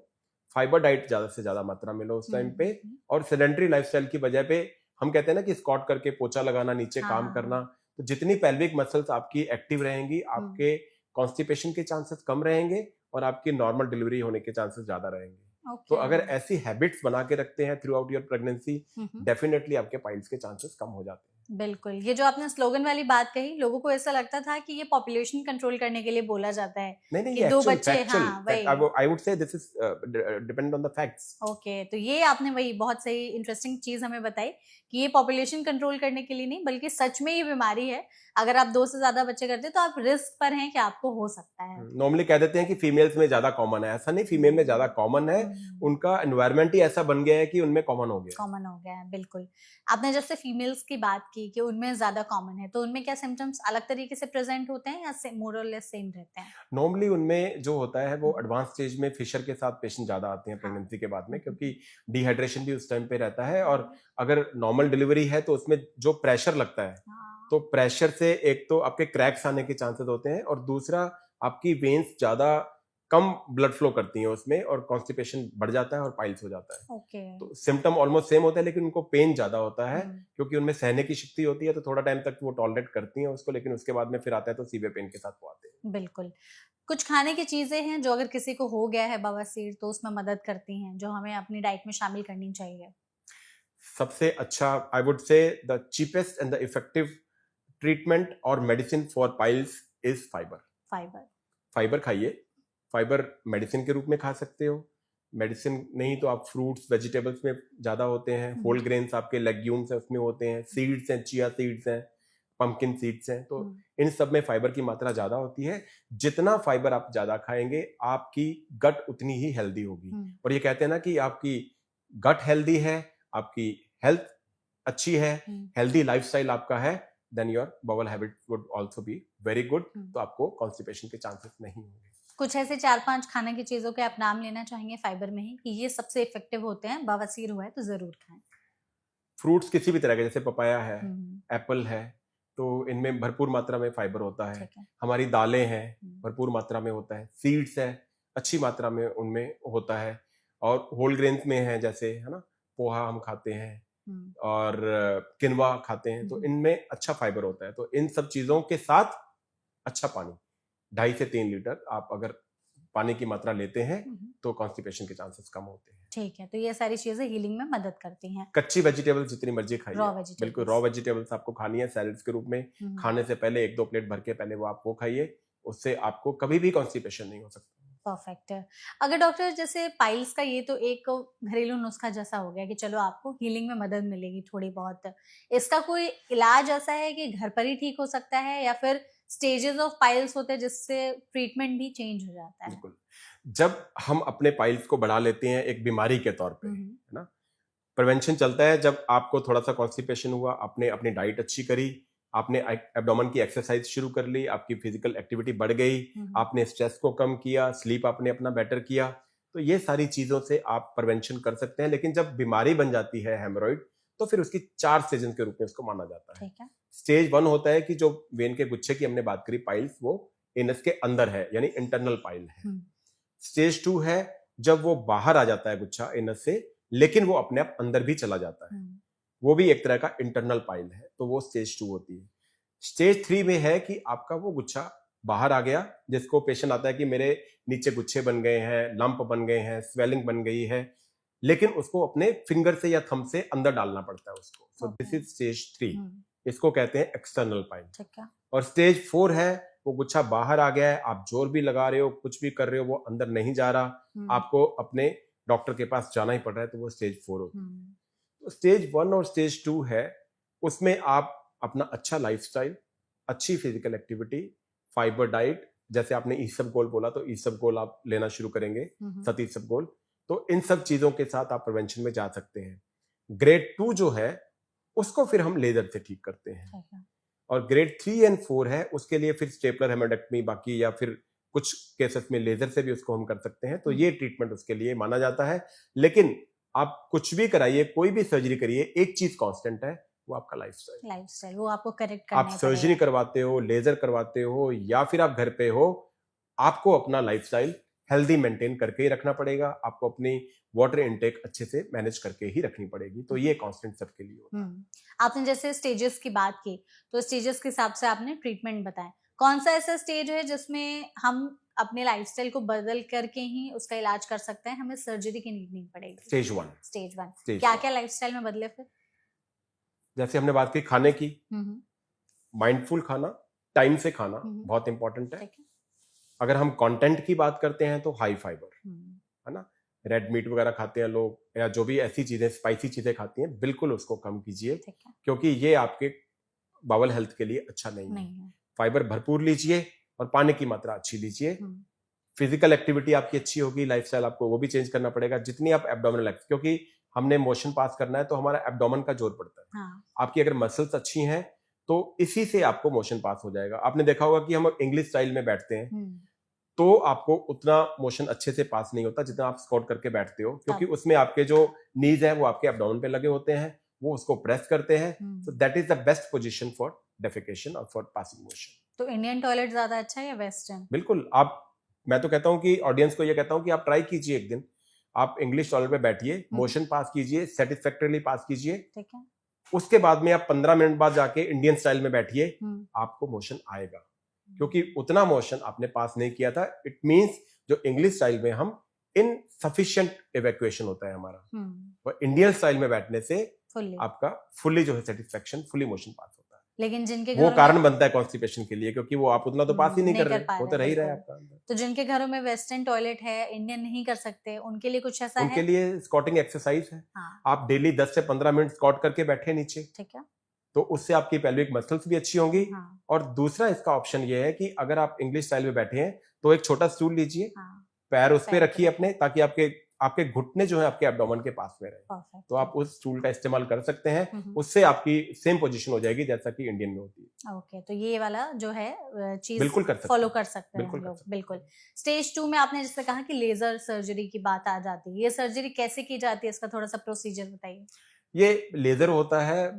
फाइबर डाइट ज्यादा से ज्यादा मात्रा में लो उस टाइम पे, और सेडेंटरी लाइफस्टाइल की वजह पे हम कहते हैं ना कि स्क्वाट करके पोछा लगाना, नीचे काम करना, तो जितनी पेल्विक मसल्स आपकी एक्टिव रहेंगी, आपके कॉन्स्टिपेशन के चांसेस कम रहेंगे और आपकी नॉर्मल डिलीवरी होने के चांसेस ज्यादा रहेंगे। तो अगर ऐसी हैबिट्स बना के रखते हैं through out your pregnancy, definitely आपके पाइल्स के चांसेस कम हो जाते हैं। बिल्कुल, ये जो आपने स्लोगन वाली बात कही, लोगों को ऐसा लगता था कि ये पॉपुलेशन कंट्रोल करने के लिए बोला जाता है नहीं कि ये 2 एक्चुअल बच्चे, फैक्चुअल हाँ, वही। आई वुड से this is depend on the facts. Okay, तो ये आपने वही बहुत सही इंटरेस्टिंग चीज़ हमें बताई कि ये पॉपुलेशन कंट्रोल करने के लिए नहीं, बल्कि सच में ये बीमारी है। अगर आप 2 से ज़्यादा बच्चे करते हैं, तो आप रिस्क पर हैं कि आपको हो सकता है। नॉर्मली कह देते हैं कि फीमेल्स में ज्यादा कॉमन है, ऐसा नहीं, फीमेल में ज्यादा कॉमन है, उनका एनवायरनमेंट ही ऐसा बन गया है कि उनमें कॉमन हो गया है। कॉमन हो गया है, बिल्कुल। आपने जैसे फीमेल्स की बात की कि उनमें ज़्यादा कॉमन है, तो उनमें क्या सिम्पटम्स अलग तरीके से प्रेज़ेंट होते हैं या मोर और लेस सेम रहते हैं? नॉर्मली उनमें जो होता है वो एडवांस स्टेज में फिशर के साथ पेशेंट ज्यादा आते हैं हाँ। प्रेगनेंसी के बाद में, क्योंकि डिहाइड्रेशन भी उस टाइम पे रहता है, और अगर नॉर्मल डिलीवरी है तो उसमें जो प्रेशर लगता है, हाँ। तो प्रेशर से एक तो आपके क्रैक्स आने के चांसेस होते हैं, और दूसरा आपकी वेन्स ज्यादा कम ब्लड फ्लो करती हैं उसमें, और कॉन्स्टिपेशन बढ़ जाता है और पाइल्स हो जाता है। ओके। तो सिम्टम ऑलमोस्ट सेम होता है, लेकिन उनको पेन ज्यादा होता है, हुँ, क्योंकि उनमें सहने की शक्ति होती है, तो थोड़ा टाइम तक वो टॉलरेट करती हैं उसको, लेकिन उसके बाद में फिर आता है तो सीवियर पेन के साथ वो आते हैं। बिल्कुल। कुछ खाने की चीज़ें हैं जो अगर किसी को हो गया है बवासीर तो उसमें मदद करती हैं, जो हमें अपनी डाइट में शामिल करनी चाहिए? सबसे अच्छा I would say the cheapest and the effective treatment और medicine for piles is fibre. Fibre. Fibre खाइए, फाइबर मेडिसिन के रूप में खा सकते हो, मेडिसिन नहीं तो आप फ्रूट्स वेजिटेबल्स में ज्यादा होते हैं, होल ग्रेन्स आपके लेग्यूम्स हैं उसमें होते हैं, सीड्स हैं, चिया सीड्स हैं, पंपकिन सीड्स हैं, तो इन सब में फाइबर की मात्रा ज्यादा होती है। जितना फाइबर आप ज्यादा खाएंगे आपकी गट उतनी ही हेल्दी होगी, और ये कहते हैं ना कि आपकी गट हेल्दी है, आपकी हेल्थ अच्छी है, हेल्दी लाइफस्टाइल आपका है, then your bowel habit would also be very good, तो आपको कॉन्स्टिपेशन के चांसेस नहीं होंगे। कुछ ऐसे 4-5 खाने की चीज़ों के आप नाम लेना चाहेंगे फाइबर में ही कि ये सबसे इफेक्टिव होते हैं, बवासीर हुआ है तो ज़रूर खाएँ? फ्रूट्स किसी भी तरह के, जैसे पपाया है, हुँ, एप्पल है, तो इनमें भरपूर मात्रा में फाइबर होता है। ठीक है। हमारी दालें हैं, हुँ, भरपूर मात्रा में होता है। सीड्स है, अच्छी मात्रा में उनमें होता है, और होल ग्रेन्स में है, जैसे है ना, पोहा हम खाते हैं, हुँ, और किनवा खाते हैं, तो हुँ, इनमें अच्छा फाइबर होता है। तो इन सब चीजों के साथ अच्छा पानी, 2.5 से 3 लीटर आप अगर पानी की मात्रा लेते हैं हुँ। तो कॉन्स्टिपेशन के चांसेस कम होते हैं। ठीक है, तो ये सारी चीज़ें हीलिंग में मदद करती हैं। कच्ची वेजिटेबल्स जितनी मर्जी खाइए, रॉ बिल्कुल वेजिटेबल्स। रॉ वेजिटेबल्स आपको खानी है सैलड्स के रूप में, हुँ, खाने से पहले 1-2 प्लेट भर के पहले वो आप वो खाइए, उससे आपको कभी भी कॉन्स्टिपेशन नहीं हो सकता। परफेक्ट है। अगर डॉक्टर जैसे पाइल्स का ये तो एक घरेलू नुस्खा जैसा हो गया कि चलो आपको हीलिंग में मदद मिलेगी थोड़ी बहुत। इसका कोई इलाज ऐसा है कि घर पर ही ठीक हो सकता है या फिर स्टेजेस ऑफ पाइल्स होते हैं जिससे ट्रीटमेंट भी चेंज हो जाता है? बिल्कुल, जब हम अपने पाइल्स को बढ़ा लेते हैं एक बीमारी के तौर पे, हुँ, है हुँ। ना, प्रिवेंशन चलता है जब आपको थोड़ा सा कॉन्स्टिपेशन हुआ, आपने अपनी डाइट अच्छी करी, आपने एब्डोमेन की एक्सरसाइज शुरू कर ली, आपकी फिजिकल एक्टिविटी बढ़ गई, हुँ, हुँ। आपने स्ट्रेस को कम किया, स्लीप आपने अपना बेटर किया, तो ये सारी चीजों से आप प्रिवेंशन कर सकते हैं। लेकिन जब बीमारी बन जाती है हेमोरॉइड, तो फिर उसकी 4 स्टेजेस के रूप में उसको माना जाता है। ठीक है। स्टेज 1 होता है कि जो वेन के गुच्छे की हमने बात करी पाइल्स, वो एनस के अंदर है, यानी इंटरनल पाइल है। हुँ, स्टेज 2 है जब वो बाहर आ जाता है गुच्छा एनस से, लेकिन वो अपने आप अंदर भी चला जाता है, हुँ, वो भी एक तरह का इंटरनल पाइल है, तो वो स्टेज 2 होती है। स्टेज 3 में है कि आपका वो गुच्छा बाहर आ गया, जिसको पेशेंट आता है कि मेरे नीचे गुच्छे बन गए हैं, लंप बन गए हैं, स्वेलिंग बन गई है, लेकिन उसको अपने फिंगर से या थंब से अंदर डालना पड़ता है उसको। सो दिस इज स्टेज 3, हुँ, इसको कहते हैं एक्सटर्नल पाइल। ठीक है। और स्टेज 4 है, वो गुच्छा बाहर आ गया है, आप जोर भी लगा रहे हो, कुछ भी कर रहे हो, वो अंदर नहीं जा रहा, हुँ, आपको अपने डॉक्टर के पास जाना ही पड़ रहा है, तो वो स्टेज 4 होती है। हुँ, तो स्टेज 1 और स्टेज 2 है, उसमें आप अपना अच्छा लाइफस्टाइल, अच्छी फिजिकल एक्टिविटी, फाइबर डाइट, जैसे आपने ईसबगोल बोला तो ईसबगोल आप लेना शुरू करेंगे, हुँ, हुँ, सती ईसबगोल, तो इन सब चीजों के साथ आप प्रिवेंशन में जा सकते हैं। ग्रेड 2 जो है उसको फिर हम लेजर से ठीक करते हैं, ठीक है। और ग्रेड 3 एंड 4 है, उसके लिए फिर स्टेपलर हेमेडेक्टमी बाकी, या फिर कुछ केसेस में लेजर से भी उसको हम कर सकते हैं, तो ये ट्रीटमेंट उसके लिए माना जाता है। लेकिन आप कुछ भी कराइए, कोई भी सर्जरी करिए, एक चीज कांस्टेंट है, वो आपका लाइफस्टाइल। लाइफस्टाइल वो आपको करेक्ट करना आप ही सर्जरी पड़ेगा। करवाते हो, लेजर करवाते हो, या फिर आप घर पे हो, आपको अपना लाइफस्टाइल हेल्दी मेंटेन करके ही रखना पड़ेगा, आपको अपनी वाटर इनटेक अच्छे से मैनेज करके ही रखनी पड़ेगी, तो ये कांस्टेंट सबके लिए होता है। आपने जैसे स्टेजेस की बात की, तो स्टेजेस के हिसाब से आपने ट्रीटमेंट बताया। कौन सा ऐसा स्टेज है जिसमें हम अपने लाइफस्टाइल को बदल करके ही उसका इलाज कर सकते हैं, हमें सर्जरी की नीड नहीं पड़ेगी? स्टेज 1। स्टेज 1 स्टेज क्या 1 क्या लाइफस्टाइल में बदले फिर? जैसे हमने बात की खाने की, हम्म, माइंडफुल खाना, टाइम से खाना बहुत इंपॉर्टेंट है। ठीक है। अगर हम कंटेंट की बात करते हैं तो हाई फाइबर, हम्म, है ना। रेड मीट वगैरह खाते हैं लोग, या जो भी ऐसी चीजें स्पाइसी चीजें खाती हैं, बिल्कुल उसको कम कीजिए, ठीक है। क्योंकि ये आपके बावल हेल्थ के लिए अच्छा नहीं है। नहीं है। फाइबर भरपूर लीजिए और पानी की मात्रा अच्छी लीजिए। हम्म, फिजिकल एक्टिविटी आपकी अच्छी होगी, लाइफस्टाइल आपको वो भी चेंज करना पड़ेगा। जितनी आप एब्डोमिनल एक्स, क्योंकि हमने मोशन पास करना है तो हमारा एब्डोमेन का जोर पड़ता है। हाँ। आपकी अगर मसल्स अच्छी हैं तो इसी से आपको मोशन पास हो जाएगा। आपने देखा होगा कि हम इंग्लिश स्टाइल में बैठते हैं तो आपको उतना मोशन अच्छे से पास नहीं होता जितना आप स्क्वाट करके बैठते हो, क्योंकि उसमें आपके जो नीज है वो आपके एब्डोमेन पे लगे होते हैं, वो उसको प्रेस करते हैं। So that is the best position for defecation और फॉर पासिंग मोशन। तो इंडियन टॉयलेट ज्यादा अच्छा है या वेस्टर्न? बिल्कुल। मैं तो कहता हूं कि ऑडियंस को ये कहता हूं कि आप ट्राई कीजिए एक दिन, आप इंग्लिश टॉयलेट पे बैठिए, मोशन पास कीजिए, सेटिस्फैक्टरली पास कीजिए। ठीक है। उसके बाद में आप 15 मिनट बाद जाके इंडियन स्टाइल में बैठिए, आपको मोशन आएगा, क्योंकि उतना मोशन आपने पास नहीं किया था। इट मींस जो इंग्लिश स्टाइल में हम इनसफिशिएंट इवैक्यूएशन होता है हमारा, और इंडियन स्टाइल में बैठने से आपका फुली जो है सेटिस्फैक्शन, फुली मोशन पास होता है। लेकिन जिनके वो कारण बनता है कॉन्स्टिपेशन के लिए, क्योंकि वो आप उतना तो पास ही नहीं कर रहे, वो तो रह ही रहा है आपका अंदर। तो जिनके घरों में वेस्टर्न टॉयलेट है, इंडियन नहीं कर सकते, उनके लिए कुछ ऐसा है? उनके लिए स्क्वाटिंग एक्सरसाइज है। हाँ। आप डेली 10 से 15 मिनट स्क्वाट करके बैठे नीचे, ठीक है। तो उससे आपकी पेल्विक मसल्स भी अच्छी होंगी। हाँ। और दूसरा इसका ऑप्शन ये है कि अगर आप इंग्लिश स्टाइल में बैठे हैं तो एक छोटा स्टूल लीजिए, पैर उस पे रखिए अपने, ताकि आपके घुटने जो है आपके एब्डोमेन के पास में रहे। तो आप उस स्टूल का इस्तेमाल कर सकते हैं, उससे आपकी सेम पोजीशन हो जाएगी जैसा कि इंडियन में होती है। ओके, तो ये वाला जो है चीज बिल्कुल फॉलो कर सकते हैं हम लोग। बिल्कुल। स्टेज 2 में आपने जैसे कहा कि लेजर सर्जरी की बात आ जाती है, ये सर्जरी कैसे की जाती है, इसका थोड़ा सा प्रोसीजर बताइए। ये लेजर होता है,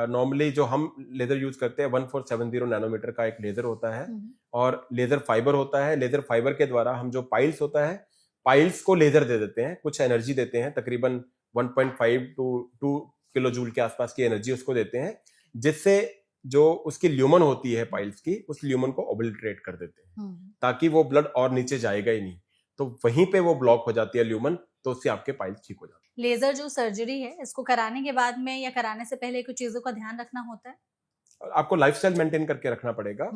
नॉर्मली जो हम लेजर यूज करते हैं 1470 नैनोमीटर का एक लेजर होता है, और लेजर फाइबर होता है। लेजर फाइबर के द्वारा हम जो पाइल्स होता है, पाइल्स को लेजर दे देते हैं, कुछ एनर्जी देते हैं, तकरीबन 1.5 टू 2 किलो जूल के आसपास की एनर्जी उसको देते हैं, जिससे जो उसकी ल्यूमन होती है पाइल्स की, उस ल्यूमन को ओब्लिटरेट कर देते हैं, ताकि वो ब्लड और नीचे जाएगा ही नहीं, तो वहीं पे वो ब्लॉक हो जाती है ल्यूमन, तो उससे आपके पाइल्स ठीक हो जाते हैं। लेजर जो सर्जरी है, इसको कराने के बाद में या कराने से पहले कुछ चीजों का ध्यान रखना होता है? आपको लाइफस्टाइल मेंटेन करके रखना पड़ेगा,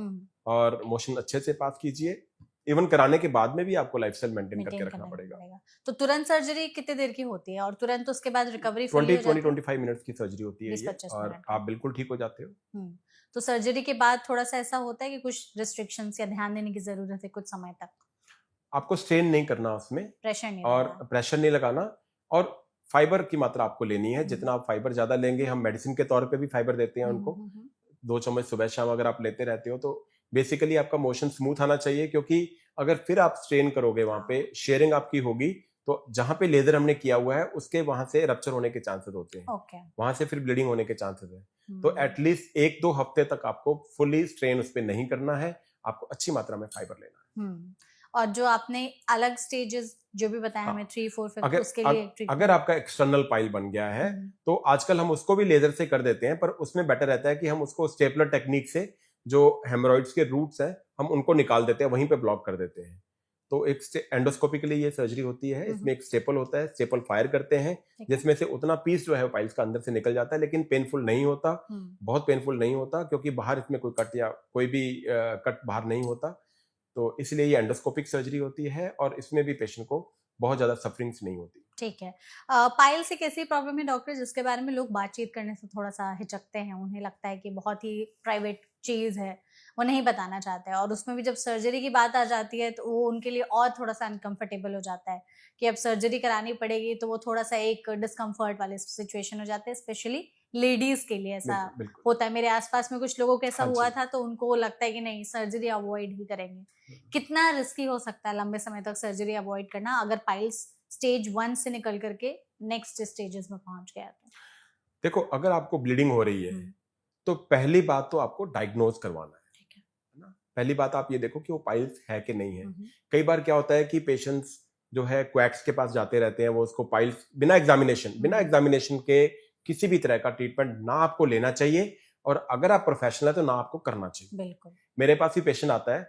और मोशन अच्छे से पास कीजिए। इवन कराने के बाद में भी आपको लाइफस्टाइल मेंटेन करके रखना पड़ेगा। तो तुरंत सर्जरी कितने देर की होती है, और तुरंत उसके बाद रिकवरी 20-25 मिनट्स की सर्जरी होती है ये, और आप बिल्कुल ठीक हो जाते हो। तो सर्जरी के बाद थोड़ा सा ऐसा होता है कि कुछ रिस्ट्रिक्शंस या ध्यान देने की जरूरत है कुछ समय तक? आपको स्ट्रेन नहीं करना उसमें, प्रेशर नहीं लगाना, और फाइबर की मात्रा आपको लेनी है। जितना आप फाइबर ज्यादा लेंगे, हम मेडिसिन के तौर पे भी फाइबर देते हैं उनको, 2 चम्मच सुबह शाम अगर आप लेते रहते हो तो बेसिकली आपका मोशन स्मूथ आना चाहिए। क्योंकि अगर फिर आप स्ट्रेन करोगे, वहां पे शेयरिंग आपकी होगी, तो जहां पे लेजर हमने किया हुआ है उसके वहां से रप्चर होने के चांसेस होते हैं, वहां से फिर ब्लीडिंग होने के चांसेस है। तो एटलीस्ट 1-2 हफ्ते तक आपको फुली स्ट्रेन उस पर नहीं करना है, आपको अच्छी मात्रा में फाइबर लेना है। और जो आपने अलग स्टेजेस जो भी बताया हमें 3, 4, 5 उसके लिए अगर आपका एक्सटर्नल पाइल बन गया है तो आजकल हम उसको भी लेजर से कर देते हैं, पर उसमें बेटर रहता है कि हम उसको स्टेपलर टेक्निक से जो हेमोरॉइड्स के रूट्स हैं हम उनको निकाल देते हैं, वहीं पे ब्लॉक कर देते हैं। तो एक एंडोस्कोपिकली ये सर्जरी होती है, इसमें एक स्टेपल होता है, स्टेपल फायर करते हैं, जिसमें से उतना पीस जो है पाइल्स का अंदर से निकल जाता है, लेकिन पेनफुल नहीं होता, बहुत पेनफुल नहीं होता, क्योंकि बाहर इसमें कोई कट या कोई भी कट बाहर नहीं होता। तो इसलिए ये एंडोस्कोपिक सर्जरी होती है, और इसमें भी पेशेंट को बहुत ज्यादा सफरिंग्स नहीं होती। ठीक है। पाइल्स एक ऐसी प्रॉब्लम है डॉक्टर जिसके बारे में लोग बातचीत करने से थोड़ा सा हिचकते हैं, उन्हें लगता है कि बहुत ही प्राइवेट चीज है, वो नहीं बताना चाहते हैं, और उसमें भी जब सर्जरी की बात आ जाती है तो वो उनके लिए और थोड़ा सा अनकंफर्टेबल हो जाता है कि अब सर्जरी करानी पड़ेगी, तो वो थोड़ा सा एक डिस्कम्फर्ट वाले सिचुएशन हो जाते हैं, स्पेशली लेडीज के लिए ऐसा होता है। मेरे आसपास में कुछ लोगों को ऐसा हुआ था, तो उनको लगता है कि नहीं, सर्जरी अवॉइड ही करेंगे। कितना रिस्की हो सकता है लंबे समय तक सर्जरी अवॉइड करना, अगर पाइल्स स्टेज 1 से निकल करके नेक्स्ट स्टेजेस में पहुंच गया तो? देखो, अगर आपको ब्लीडिंग हो रही है तो पहली बात तो आपको डायग्नोज करवाना है ना। पहली बात आप ये देखो कि वो पाइल्स है कि नहीं है। कई बार क्या होता है कि पेशेंट्स जो है क्वैक्स के पास जाते रहते हैं, वो उसको पाइल्स बिना एग्जामिनेशन के किसी भी तरह का ट्रीटमेंट ना आपको लेना चाहिए, और अगर आप प्रोफेशनल है तो ना आपको करना चाहिए। बिल्कुल। मेरे पास भी पेशेंट आता है,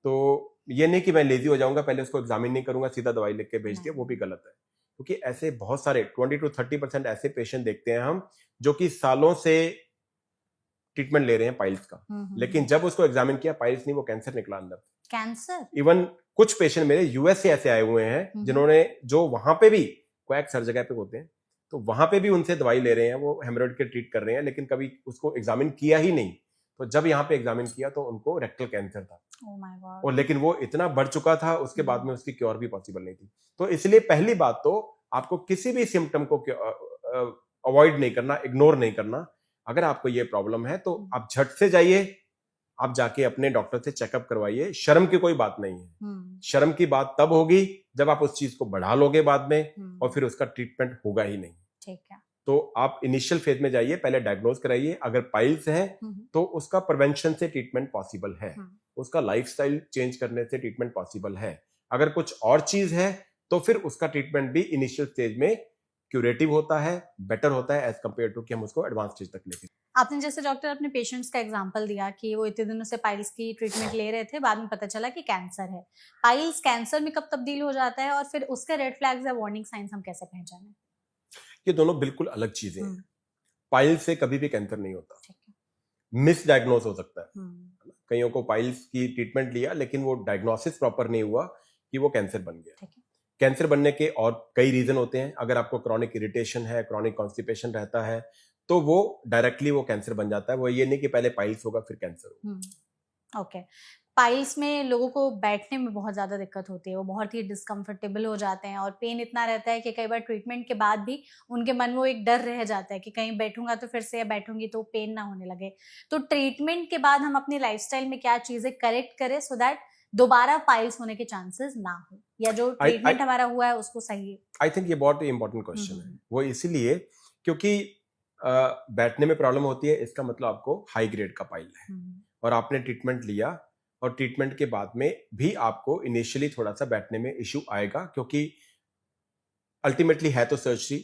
तो ये नहीं कि मैं लेजी हो जाऊंगा, पहले उसको एग्जामिन नहीं करूंगा, सीधा दवाई लिख के भेज दिया, वो भी गलत है। क्योंकि ऐसे बहुत सारे 20 to 30% ऐसे पेशेंट देखते हैं हम, जो कि सालों से ट्रीटमेंट ले रहे हैं पाइल्स का, लेकिन जब उसको एग्जामिन किया पाइल्स नहीं, वो कैंसर निकला अंदर। कैंसर? इवन कुछ पेशेंट मेरे यूएस से ऐसे आए हुए हैं जिन्होंने, जो वहां पे भी क्वैक्स हर जगह पे होते हैं, तो वहां पे भी उनसे दवाई ले रहे हैं, वो हेमोरॉइड के ट्रीट कर रहे हैं, लेकिन कभी उसको एग्जामिन किया ही नहीं। तो जब यहाँ पे एग्जामिन किया तो उनको रेक्टल कैंसर था। Oh my God. और लेकिन वो इतना बढ़ चुका था, उसके बाद में उसकी क्योर भी पॉसिबल नहीं थी। तो इसलिए पहली बात तो आपको किसी भी सिम्टम को अवॉइड नहीं करना, इग्नोर नहीं करना। अगर आपको ये प्रॉब्लम है तो आप झट से जाइए, आप जाके अपने डॉक्टर से चेकअप करवाइए। शर्म की कोई बात नहीं है। शर्म की बात तब होगी जब आप उस चीज को बढ़ा लोगे बाद में, और फिर उसका ट्रीटमेंट होगा ही नहीं। ठीक है। तो आप इनिशियल फेज में जाइए, पहले डायग्नोज कराइए। अगर पाइल्स है तो उसका प्रिवेंशन से ट्रीटमेंट पॉसिबल है, उसका लाइफस्टाइल चेंज करने से ट्रीटमेंट पॉसिबल है। अगर कुछ और चीज है तो फिर उसका ट्रीटमेंट भी इनिशियल स्टेज में क्यूरेटिव होता है, बेटर होता है एज कम्पेयर टू कि हम उसको एडवांस स्टेज तक लेके। आपने जैसे डॉक्टर अपने पेशेंट्स का एग्जांपल दिया कि वो इतने दिनों से पाइल्स की ट्रीटमेंट ले रहे थे, बाद में पता चला कि कैंसर है। पाइल्स कैंसर में कब तब्दील हो जाता है, और फिर उसके रेड फ्लैग्स या वार्निंग साइंस हम कैसे पहचानें? ये दोनों बिल्कुल अलग चीजें हैं। पाइल्स से कभी भी कैंसर नहीं होता, मिस डायग्नोस हो सकता है। कईयों को पाइल्स की ट्रीटमेंट लिया लेकिन वो डायग्नोसिस प्रॉपर नहीं हुआ कि वो कैंसर बन गया। कैंसर बनने के और कई रीजन होते हैं। अगर आपको क्रॉनिक इरिटेशन है, क्रॉनिक कॉन्स्टिपेशन रहता है, तो वो डायरेक्टली वो कैंसर बन जाता है। वो ये नहीं कि पहले पाइल्स होगा फिर कैंसर होगा। ओके। पाइल्स में लोगों को बैठने में बहुत ज्यादा दिक्कत होती है, वो बहुत ही डिस्कम्फर्टेबल हो जाते हैं, और पेन इतना रहता है कि कई बार ट्रीटमेंट के बाद भी उनके मन में वो एक डर रह जाता है कि कहीं बैठूंगा तो फिर से, या बैठूंगी तो पेन ना होने लगे। तो ट्रीटमेंट के बाद हम अपनी लाइफस्टाइल में क्या चीजें करेक्ट करें सो दैट दोबारा पाइल्स होने के चांसेस ना हो, या जो ट्रीटमेंट हमारा हुआ है उसको सही? आई थिंक ये बहुत इंपॉर्टेंट क्वेश्चन है। वो इसीलिए क्योंकि बैठने में प्रॉब्लम होती है, इसका मतलब आपको हाई ग्रेड का पाइल है, और आपने ट्रीटमेंट लिया, और ट्रीटमेंट के बाद में भी आपको इनिशियली थोड़ा सा बैठने में इश्यू आएगा, क्योंकि अल्टीमेटली है तो सर्जरी,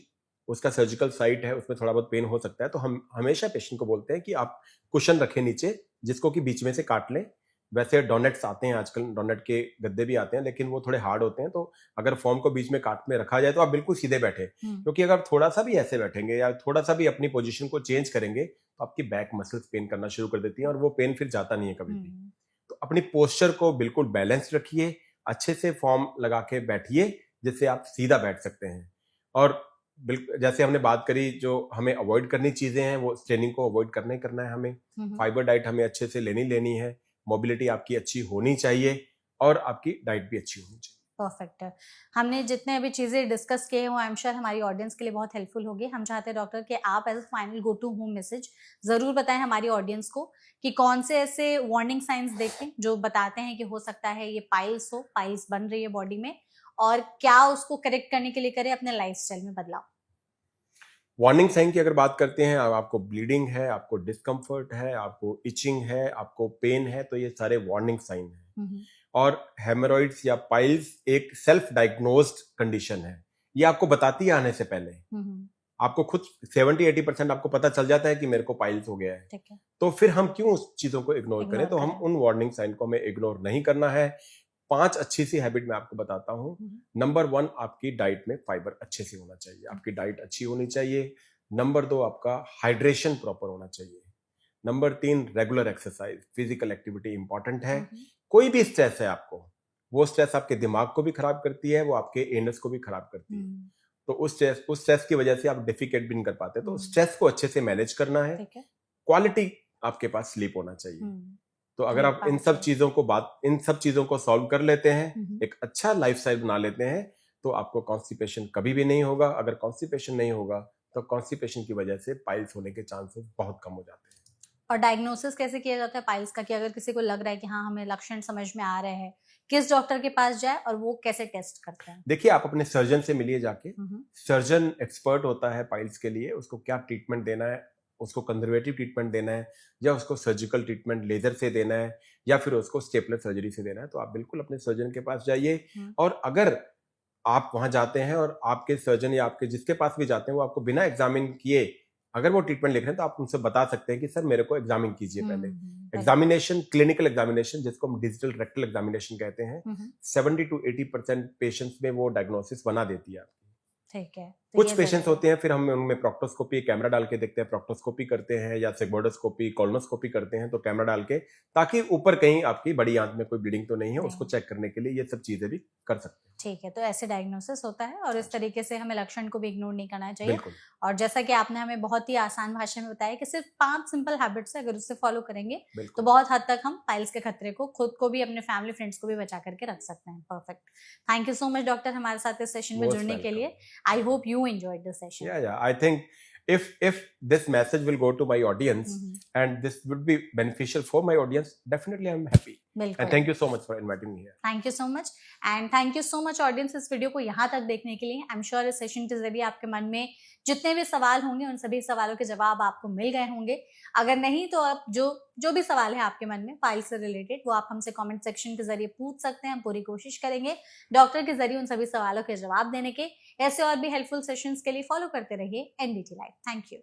उसका सर्जिकल साइट है, उसमें थोड़ा बहुत पेन हो सकता है। तो हम हमेशा पेशेंट को बोलते हैं कि आप कुशन रखें नीचे, जिसको कि बीच में से काट लें। वैसे डोनेट्स आते हैं आजकल, डोनेट के गद्दे भी आते हैं, लेकिन वो थोड़े हार्ड होते हैं। तो अगर फॉर्म को बीच में काट में रखा जाए तो आप बिल्कुल सीधे बैठे, क्योंकि अगर थोड़ा सा भी ऐसे बैठेंगे या थोड़ा सा भी अपनी पोजीशन को चेंज करेंगे तो आपकी बैक मसल्स पेन करना शुरू कर देती हैं, और वो पेन फिर जाता नहीं है कभी भी। तो अपनी पोस्चर को बिल्कुल बैलेंस रखिए, अच्छे से फॉर्म लगा के बैठिए, जिससे आप सीधा बैठ सकते हैं। और बिल्कुल जैसे हमने बात करी, जो हमें अवॉइड करनी चीजें हैं, वो स्ट्रेनिंग को अवॉइड करना ही करना है हमें। फाइबर डाइट हमें अच्छे से लेनी है, मोबिलिटी आपकी अच्छी होनी चाहिए, और आपकी डाइट भी अच्छी होनी चाहिए। परफेक्ट है। हमने जितने अभी चीजें डिस्कस किए हैं वो आई एम श्योर हमारी ऑडियंस के लिए बहुत हेल्पफुल होगी। हम चाहते हैं डॉक्टर कि आप as a final go to home message जरूर बताएं हमारी ऑडियंस को कि कौन से ऐसे वार्निंग साइंस देखें जो बताते हैं कि हो सकता है ये पाइल्स हो, पाइल्स बन रही है बॉडी में, और क्या उसको करेक्ट करने के लिए करें अपने लाइफस्टाइल में बदलाव। वार्निंग साइन की अगर बात करते हैं, आपको ब्लीडिंग है, आपको डिस्कम्फर्ट है, आपको इचिंग है, आपको पेन है, तो ये सारे वार्निंग साइन है। और हेमोरॉइड्स या पाइल्स एक सेल्फ डायग्नोज्ड कंडीशन है, ये आपको बताती है आने से पहले। आपको खुद 70-80% आपको पता चल जाता है कि मेरे को पाइल्स हो गया है। तो फिर हम क्यों उस चीजों को इग्नोर करें? तो हम उन वार्निंग साइन को हमें इग्नोर नहीं करना है। 5 अच्छी सी हैबिट मैं आपको बताता हूँ। नंबर 1, आपकी डाइट में फाइबर अच्छे से होना चाहिए, आपकी डाइट अच्छी होनी चाहिए। नंबर 2, आपका हाइड्रेशन प्रॉपर होना चाहिए। Number 3, regular exercise, physical activity important है। कोई भी स्ट्रेस है आपको, वो स्ट्रेस आपके दिमाग को भी खराब करती है, वो आपके एनस को भी खराब करती है। तो उस स्ट्रेस की वजह से आप डिफिकेट भी नहीं कर पाते। तो स्ट्रेस को अच्छे से मैनेज करना है। क्वालिटी आपके पास स्लीप होना चाहिए। तो अगर आप इन सब चीजों को सॉल्व कर लेते हैं, एक अच्छा लाइफस्टाइल बना लेते हैं, तो आपको कॉन्स्टिपेशन कभी भी नहीं होगा। अगर कॉन्स्टिपेशन नहीं होगा तो कॉन्स्टिपेशन की वजह से पाइल्स होने के चांसेस बहुत कम हो जाते हैं। और डायग्नोसिस कैसे किया जाता है पाइल्स का, कि अगर किसी को लग रहा है कि हाँ हमें लक्षण समझ में आ रहे हैं, किस डॉक्टर के पास जाए और वो कैसे टेस्ट करते हैं? देखिए, आप अपने सर्जन से मिलिए जाके। सर्जन एक्सपर्ट होता है पाइल्स के लिए, उसको क्या ट्रीटमेंट देना है, उसको कंजर्वेटिव ट्रीटमेंट देना है, या उसको सर्जिकल ट्रीटमेंट लेजर से देना है, या फिर उसको स्टेपलर सर्जरी से देना है। तो आप बिल्कुल अपने सर्जन के पास जाइए। और अगर आप वहां जाते हैं और आपके सर्जन या आपके जिसके पास भी जाते हैं वो आपको बिना एग्जामिन किए अगर वो ट्रीटमेंट लिख रहे हैं, तो आप उनसे बता सकते हैं कि सर मेरे को एग्जामिन कीजिए पहले। एग्जामिनेशन, क्लिनिकल एग्जामिनेशन, जिसको हम डिजिटल रेक्टल एग्जामिनेशन कहते हैं, 70 to 80% पेशेंट्स में वो डायग्नोसिस बना देती है आपकी। ठीक है। कुछ ये पेशेंट्स जरूरी होते हैं फिर हम उनमें प्रोक्टोस्कोपी कैमरा डाल के देखते हैं, प्रोक्टोस्कोपी करते हैं या सिग्मोइडोस्कोपी कोलोनोस्कोपी करते हैं, तो कैमरा डाल के ताकि ऊपर कहीं आपकी बड़ी आंत में कोई ब्लीडिंग तो नहीं है, उसको चेक करने के लिए ये सब चीजें भी कर सकते हैं। ठीक है, तो ऐसे डायग्नोसिस होता है और इस तरीके से हमें लक्षण को भी इग्नोर नहीं करना चाहिए। बिल्कुल। और जैसा कि आपने हमें बहुत ही आसान भाषा में बताया कि सिर्फ 5 सिंपल हैबिट्स है, अगर उससे फॉलो करेंगे तो बिल्कुल। बहुत हद तक हम पाइल्स के खतरे को खुद को भी अपने फैमिली फ्रेंड्स को भी बचा करके रख सकते हैं। Perfect, thank you so much doctor हमारे साथ इस सेशन में Most जुड़ने के welcome. लिए। I hope you enjoyed this session. Yeah, I think if this message will go to my audience and this would be beneficial for my audience, definitely I'm happy. बिल्कुल, And thank you so much for inviting me here. Thank you so much and thank you so much audience इस video को यहाँ तक देखने के लिए। I am sure इस session के जरिए आपके मन में जितने भी सवाल होंगे उन सभी सवालों के जवाब आपको मिल गए होंगे। अगर नहीं तो आप जो भी सवाल है आपके मन में पाइल्स से रिलेटेड वो आप हमसे कमेंट सेक्शन के जरिए पूछ सकते हैं। हम पूरी कोशिश करेंगे डॉक्टर के जरिए उन सभी सवालों के जवाब देने के। ऐसे और भी हेल्पफुल सेशंस के लिए फॉलो करते रहिए एनबीटी लाइव। Thank you.